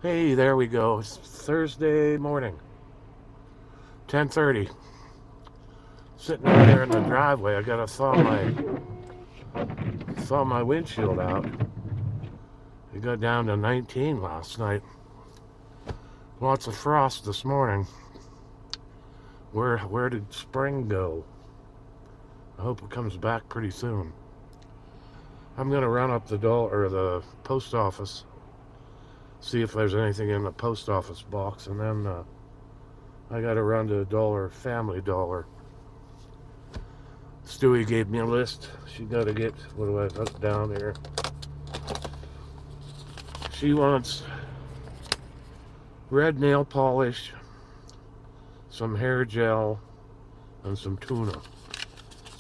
Hey, there we go. It's Thursday morning, 10:30. Sitting out there in the driveway. I gotta thaw my windshield out. It got down to 19 last night. Lots of frost this morning. Where did spring go? I hope it comes back pretty soon. I'm gonna run up the post office, see if there's anything in the post office box, and then I gotta run to Family Dollar. Stewie gave me a list. She gotta get, what do I put down here? She wants red nail polish, some hair gel, and some tuna.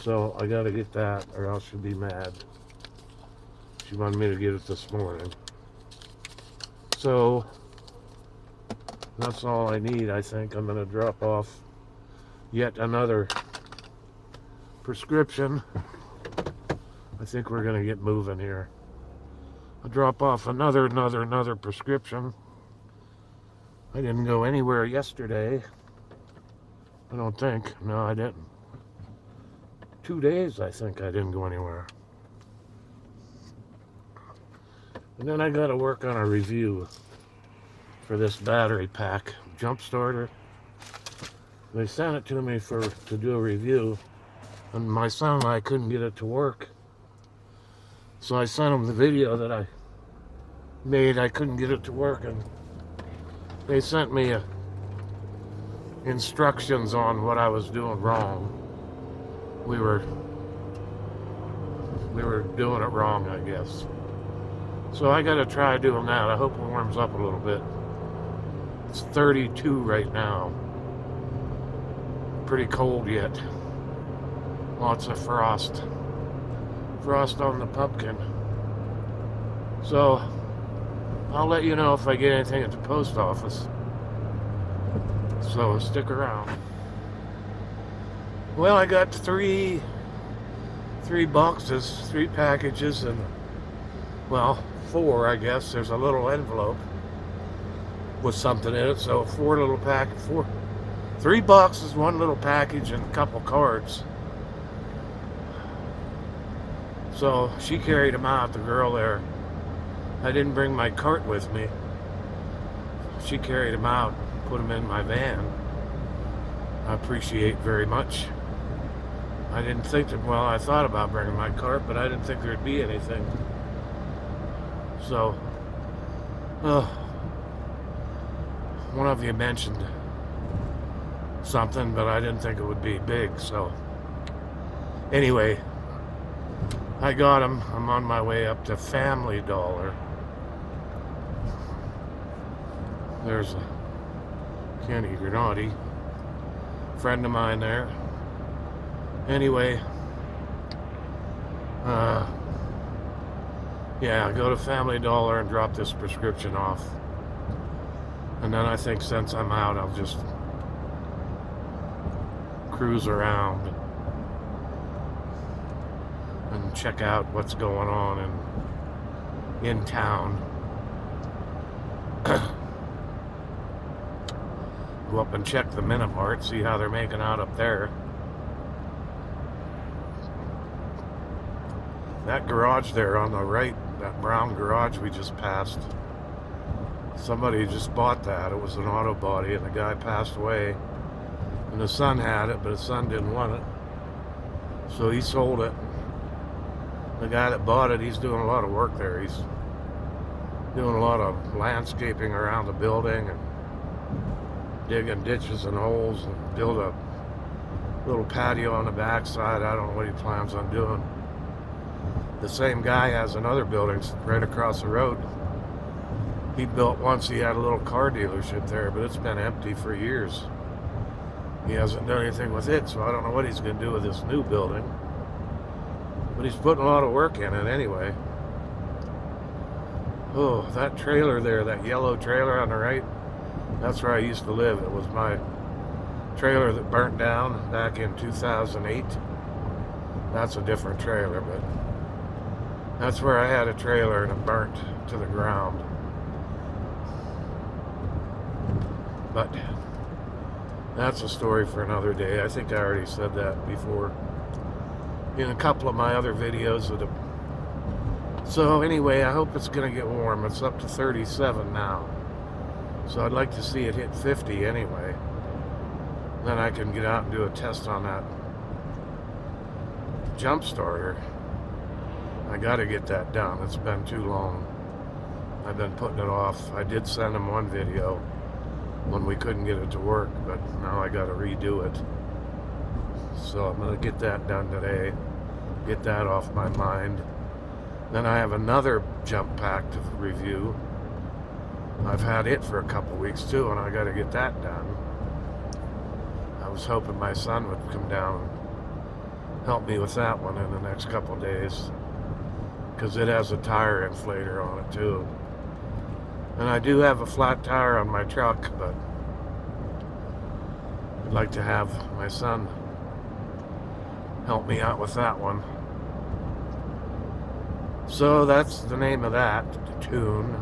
So I gotta get that or else she'll be mad. She wanted me to get it this morning. So that's all I need, I think. I'm gonna drop off yet another prescription. I think we're gonna get moving here. I'll drop off another prescription. I didn't go anywhere yesterday. I don't think. No, I didn't. 2 days, I think I didn't go anywhere. And then I gotta work on a review for this battery pack jump starter. They sent it to me to do a review, and my son and I couldn't get it to work. So I sent him the video that I made. I couldn't get it to work, and they sent me instructions on what I was doing wrong. We were doing it wrong, I guess. So I gotta try doing that. I hope it warms up a little bit. It's 32 right now. Pretty cold yet. Lots of frost. Frost on the pumpkin. So I'll let you know if I get anything at the post office. So stick around. Well, I got three boxes, 3 packages, and well, 4, I guess. There's a little envelope with something in it. So 3 boxes, 1 little package, and a couple cards. So she carried them out, the girl there. I didn't bring my cart with me. She carried them out, put them in my van. I appreciate very much. I didn't think that, well, I thought about bringing my cart, but I didn't think there'd be anything. So, one of you mentioned something, but I didn't think it would be big. So, anyway, I got them. I'm on my way up to Family Dollar. There's a Kenny Granati, friend of mine there. Anyway, yeah, go to Family Dollar and drop this prescription off. And then I think since I'm out, I'll just cruise around and check out what's going on in town. Go up and check the Minute Mart, see how they're making out up there. That garage there on the right, that brown garage we just passed, somebody just bought that. It was an auto body, and the guy passed away. And the son had it, but his son didn't want it. So he sold it. The guy that bought it, he's doing a lot of work there. He's doing a lot of landscaping around the building and digging ditches and holes and build a little patio on the backside. I don't know what he plans on doing. The same guy has another building right across the road. He built once, he had a little car dealership there, but it's been empty for years. He hasn't done anything with it, so I don't know what he's going to do with this new building. But he's putting a lot of work in it anyway. Oh, that trailer there, that yellow trailer on the right, that's where I used to live. It was my trailer that burnt down back in 2008. That's a different trailer, but that's where I had a trailer and it burnt to the ground. But that's a story for another day. I think I already said that before in a couple of my other videos. So anyway, I hope it's going to get warm. It's up to 37 now. So I'd like to see it hit 50 anyway. Then I can get out and do a test on that jump starter. I got to get that done. It's been too long. I've been putting it off. I did send him one video when we couldn't get it to work, but now I got to redo it. So I'm going to get that done today. Get that off my mind. Then I have another jump pack to review. I've had it for a couple weeks too, and I got to get that done. I was hoping my son would come down and help me with that one in the next couple days, because it has a tire inflator on it too. And I do have a flat tire on my truck, but I'd like to have my son help me out with that one. So that's the name of that tune.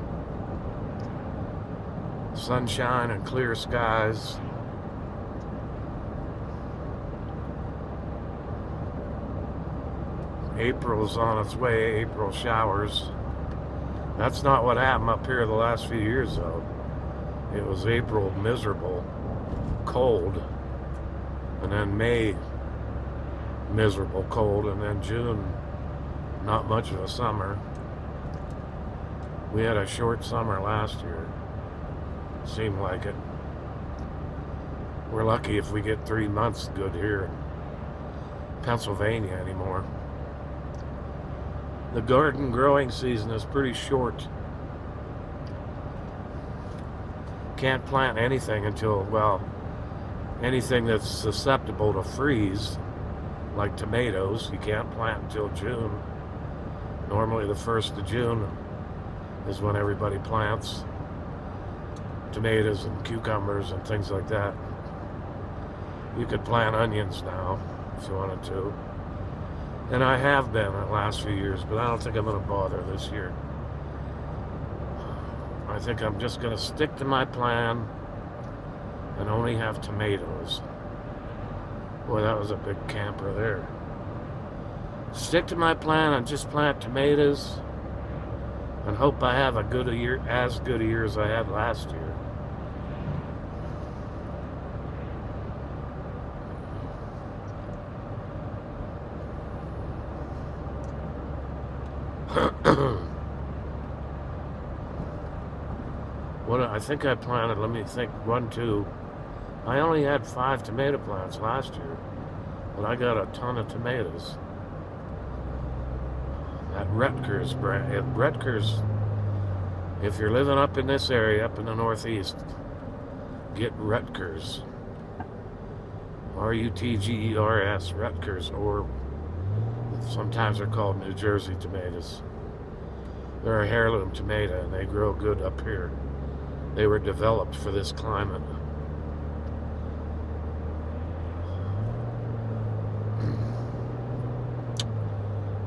Sunshine and clear skies. April's on its way. April showers. That's not what happened up here the last few years, though. It was April miserable, cold, and then May miserable, cold, and then June not much of a summer. We had a short summer last year. Seemed like it. We're lucky if we get 3 months good here in Pennsylvania anymore. The garden growing season is pretty short. Can't plant anything until, well, anything that's susceptible to freeze, like tomatoes, you can't plant until June. Normally the 1st of June is when everybody plants tomatoes and cucumbers and things like that. You could plant onions now if you wanted to. And I have been the last few years, but I don't think I'm going to bother this year. I think I'm just going to stick to my plan and only have tomatoes. Boy, that was a big camper there. Stick to my plan and just plant tomatoes and hope I have a good year, as good a year as I had last year. What I think I planted, let me think, 1, 2. I only had 5 tomato plants last year, but I got a ton of tomatoes. That Rutgers brand, Rutgers, if you're living up in this area, up in the Northeast, get Rutgers. R-U-T-G-E-R-S, Rutgers, or sometimes they're called New Jersey tomatoes. They're a heirloom tomato, and they grow good up here. They were developed for this climate.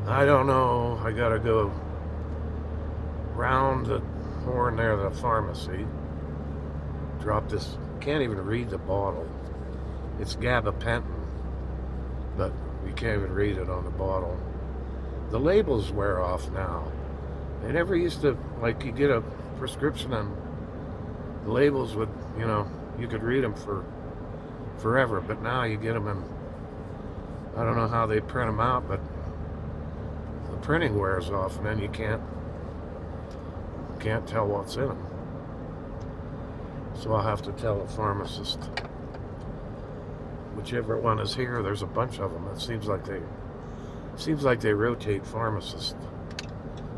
I don't know. I gotta go round the horn there, the pharmacy. Drop this. Can't even read the bottle. It's gabapentin, but you can't even read it on the bottle. The labels wear off now. They never used to, like, you get a prescription and the labels would, you know, you could read them for forever, but now you get them in, I don't know how they print them out, but the printing wears off and then you can't tell what's in them. So I'll have to tell a pharmacist. Whichever one is here, there's a bunch of them. It seems like they rotate pharmacists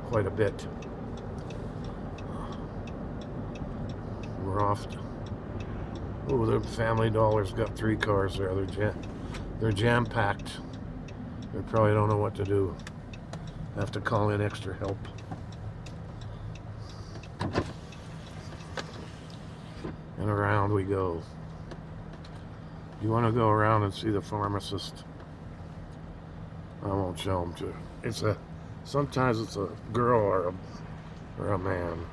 quite a bit. We're off. Oh, the Family Dollar's got 3 cars there. They're jam-packed. They probably don't know what to do. Have to call in extra help. And around we go. You want to go around and see the pharmacist? I won't show them to you. Sometimes it's a girl or a man.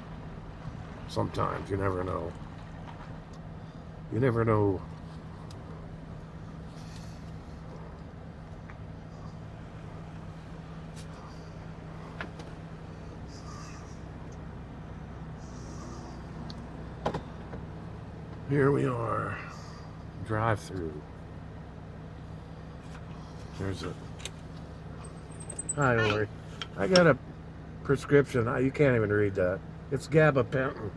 Sometimes, you never know. You never know. Here we are. Drive-through. There's a... Hi, Lori. I got a prescription. You can't even read that. It's gabapentin.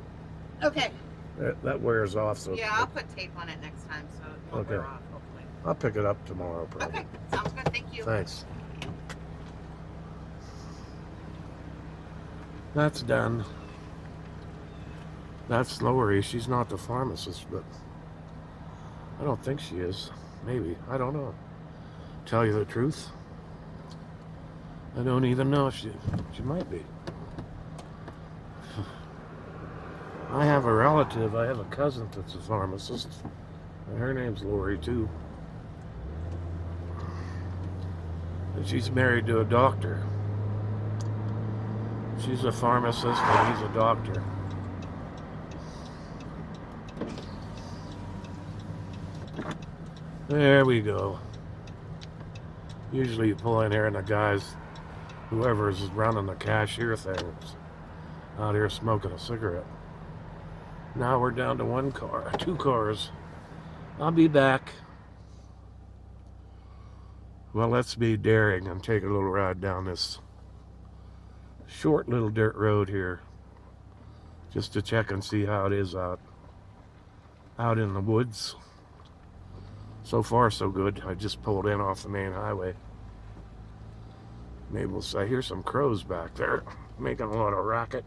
Okay. That wears off. So yeah, I'll put tape on it next time so it won't wear off, hopefully. I'll pick it up tomorrow, probably. Okay, sounds good. Thank you. Thanks. That's done. That's Lori. She's not the pharmacist, but I don't think she is. Maybe. I don't know. Tell you the truth, I don't even know if she might be. I have a relative, I have a cousin that's a pharmacist, and her name's Lori too. And she's married to a doctor. She's a pharmacist and he's a doctor. There we go. Usually you pull in here and the guys, whoever's running the cashier things, out here smoking a cigarette. Now we're down to one car, 2 cars. I'll be back. Well, let's be daring and take a little ride down this short little dirt road here, just to check and see how it is out in the woods. So far, so good. I just pulled in off the main highway. Maybe we'll say, I hear some crows back there making a lot of racket.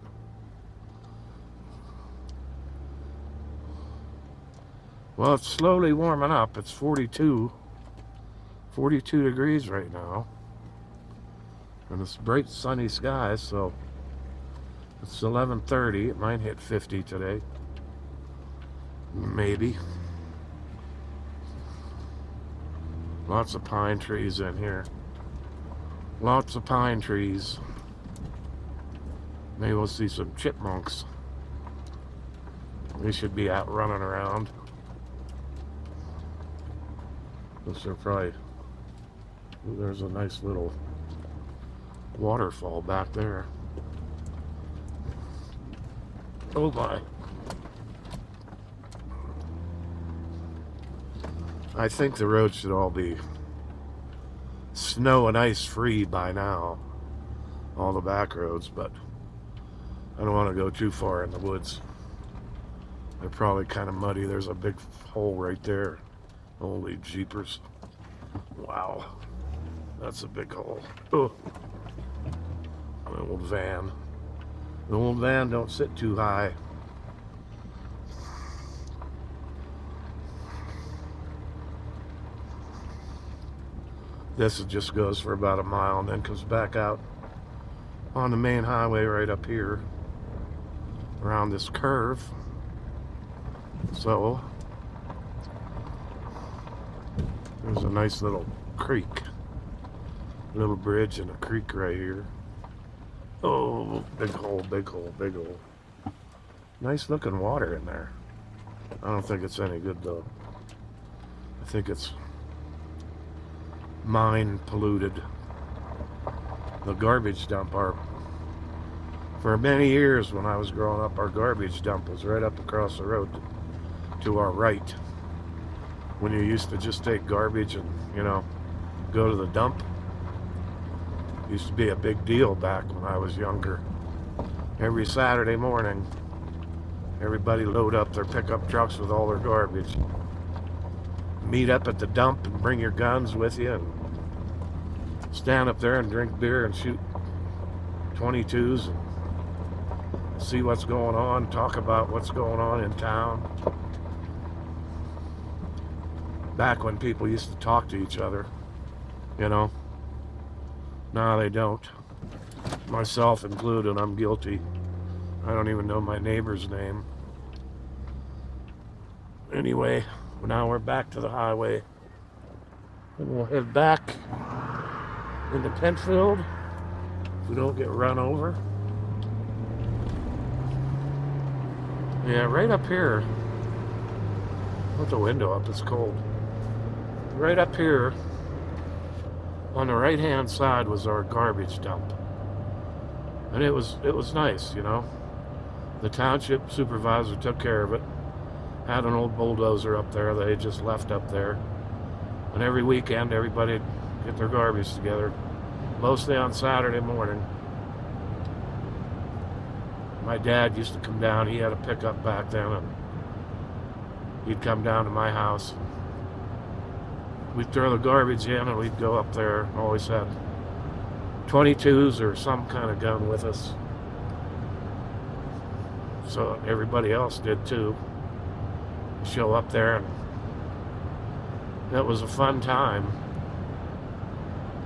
Well, it's slowly warming up. It's 42 degrees right now. And it's bright sunny skies, so it's 11:30. It might hit 50 today. Maybe. Lots of pine trees in here. Lots of pine trees. Maybe we'll see some chipmunks. They should be out running around. There's a nice little waterfall back there. Oh my. I think the roads should all be snow and ice free by now. All the back roads, but I don't want to go too far in the woods. They're probably kind of muddy. There's a big hole right there. Holy jeepers. Wow. That's a big hole. Oh. An old van. The old van don't sit too high. This just goes for about a mile and then comes back out on the main highway right up here around this curve. So there's a nice little creek, little bridge and a creek right here. Oh, big hole, big hole, big hole. Nice looking water in there. I don't think it's any good though. I think it's mine polluted. The garbage dump, for many years when I was growing up, our garbage dump was right up across the road to our right. When you used to just take garbage and, go to the dump. It used to be a big deal back when I was younger. Every Saturday morning, everybody load up their pickup trucks with all their garbage. Meet up at the dump and bring your guns with you and stand up there and drink beer and shoot 22s and see what's going on, talk about what's going on in town. Back when people used to talk to each other, Now they don't. Myself included, I'm guilty. I don't even know my neighbor's name. Anyway, now we're back to the highway. And we'll head back into Penfield if we don't get run over. Yeah, right up here. Put the window up, it's cold. Right up here on the right hand side was our garbage dump. And it was nice, you know. The township supervisor took care of it. Had an old bulldozer up there they just left up there. And every weekend everybody'd get their garbage together. Mostly on Saturday morning. My dad used to come down, he had a pickup back then, and he'd come down to my house. We'd throw the garbage in and we'd go up there. Always had 22s or some kind of gun with us. So everybody else did too. Show up there, and that was a fun time.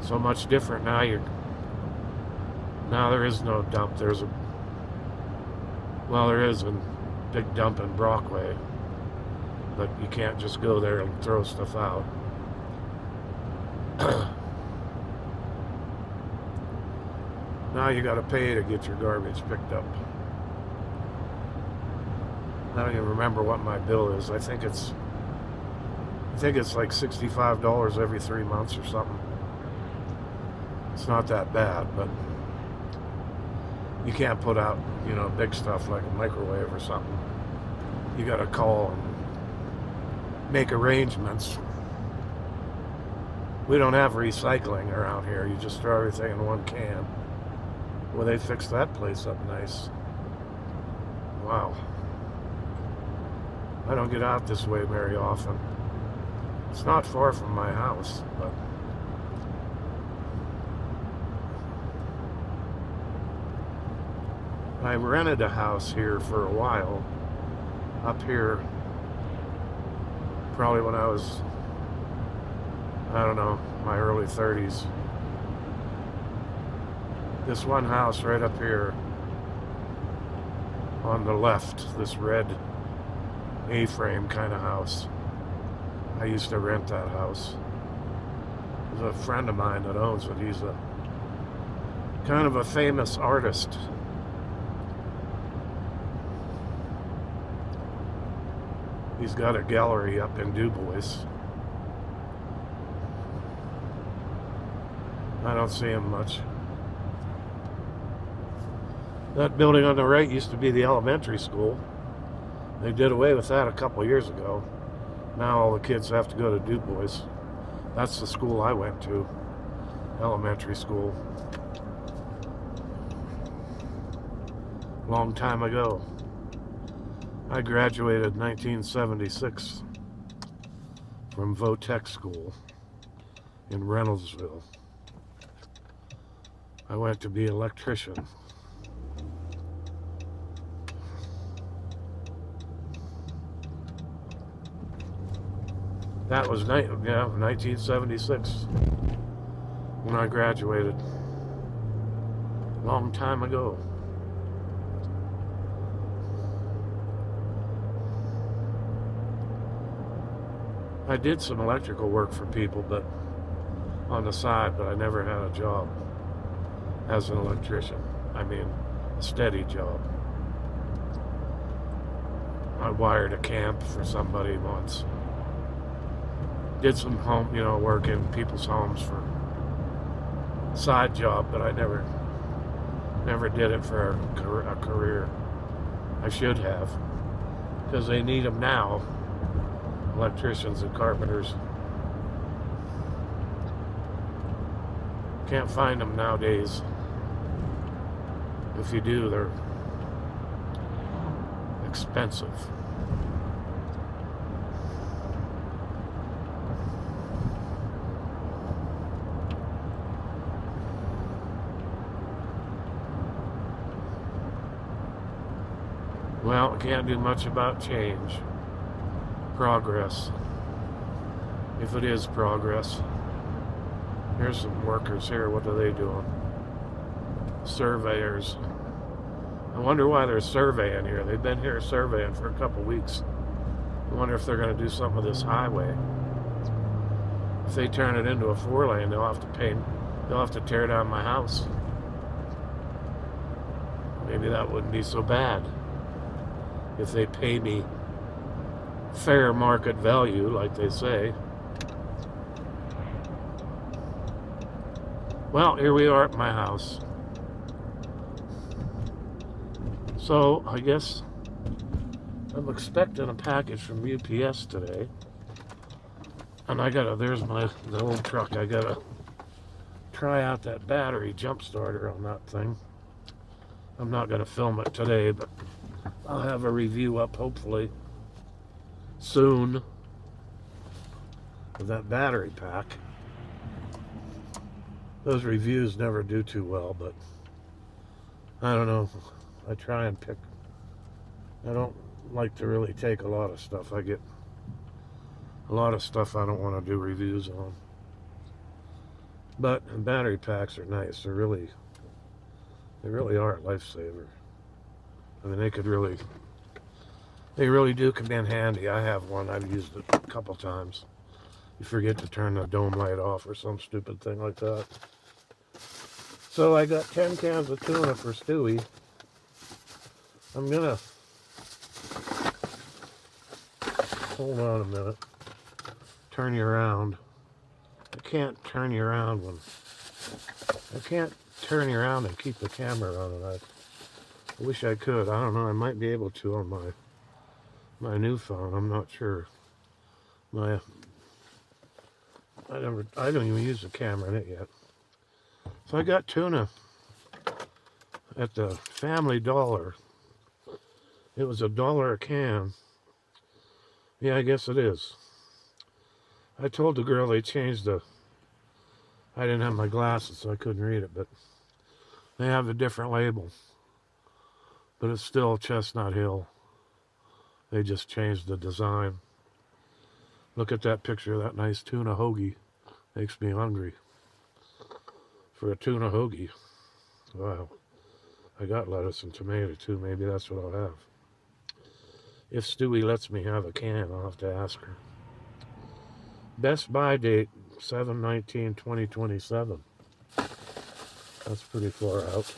So much different now. Now there is no dump. There is a big dump in Brockway, but you can't just go there and throw stuff out. Now you got to pay to get your garbage picked up. I don't even remember what my bill is. I think it's like $65 every 3 months or something. It's not that bad, but you can't put out, you know, big stuff like a microwave or something. You got to call and make arrangements. We don't have recycling around here. You just throw everything in one can. Well, they fixed that place up nice. Wow. I don't get out this way very often. It's not far from my house, but I rented a house here for a while, up here, probably when I was, I don't know, my early 30s. This one house right up here on the left, this red A-frame kind of house. I used to rent that house. There's a friend of mine that owns it. He's a kind of a famous artist. He's got a gallery up in Du Bois. I don't see him much. That building on the right used to be the elementary school. They did away with that a couple years ago. Now all the kids have to go to Du Bois. That's the school I went to, elementary school. Long time ago. I graduated in 1976 from Votech School in Reynoldsville. I went to be an electrician. That was 1976 when I graduated. Long time ago. I did some electrical work for people, but on the side, but I never had a job as an electrician. I mean, a steady job. I wired a camp for somebody once. Did some home, you know, work in people's homes for a side job, but I never did it for a career. I should have, because they need them now. Electricians and carpenters. Can't find them nowadays. If you do, they're expensive. Well, can't do much about change. Progress. If it is progress. Here's some workers here. What are they doing? Surveyors. I wonder why they're surveying here. They've been here surveying for a couple weeks. I wonder if they're going to do something with this highway. If they turn it into a 4-lane, they'll have to tear down my house. Maybe that wouldn't be so bad if they pay me fair market value, like they say. Well, here we are at my house. So, I guess I'm expecting a package from UPS today. And there's the old truck. I gotta try out that battery jump starter on that thing. I'm not gonna film it today, but I'll have a review up hopefully soon of that battery pack. Those reviews never do too well, but I don't know. I try and pick. I don't like to really take a lot of stuff. I get a lot of stuff I don't want to do reviews on. But battery packs are nice. They really are a lifesaver. I mean, they really do come in handy. I have one. I've used it a couple times. You forget to turn the dome light off or some stupid thing like that. So I got 10 cans of tuna for Stewie. I'm gonna hold on a minute. Turn you around. I can't turn you around and keep the camera on it. I wish I could. I don't know. I might be able to on my new phone. I'm not sure. I don't even use the camera in it yet. So I got tuna at the Family Dollar. It was $1 a can. Yeah, I guess it is. I told the girl they changed I didn't have my glasses, so I couldn't read it, but they have a different label. But it's still Chestnut Hill. They just changed the design. Look at that picture of that nice tuna hoagie. Makes me hungry. For a tuna hoagie. Wow. I got lettuce and tomato too. Maybe that's what I'll have. If Stewie lets me have a can, I'll have to ask her. Best buy date, 7/19/2027. That's pretty far out.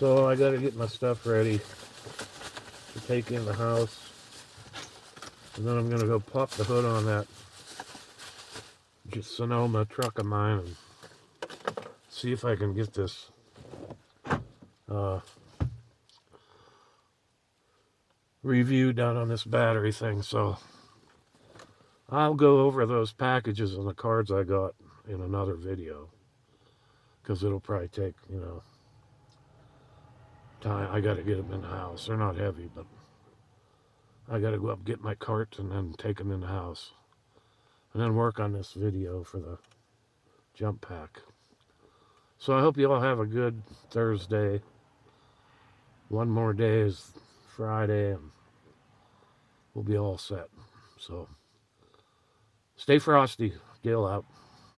So I gotta get my stuff ready to take in the house. And then I'm gonna go pop the hood on that Sonoma truck of mine and see if I can get this review done on this battery thing. So I'll go over those packages and the cards I got in another video, because it'll probably take, time. I got to get them in the house. They're not heavy, but I got to go up and get my cart and then take them in the house and then work on this video for the jump pack. So I hope you all have a good Thursday. One more day is Friday and we'll be all set. So stay frosty. Deal out.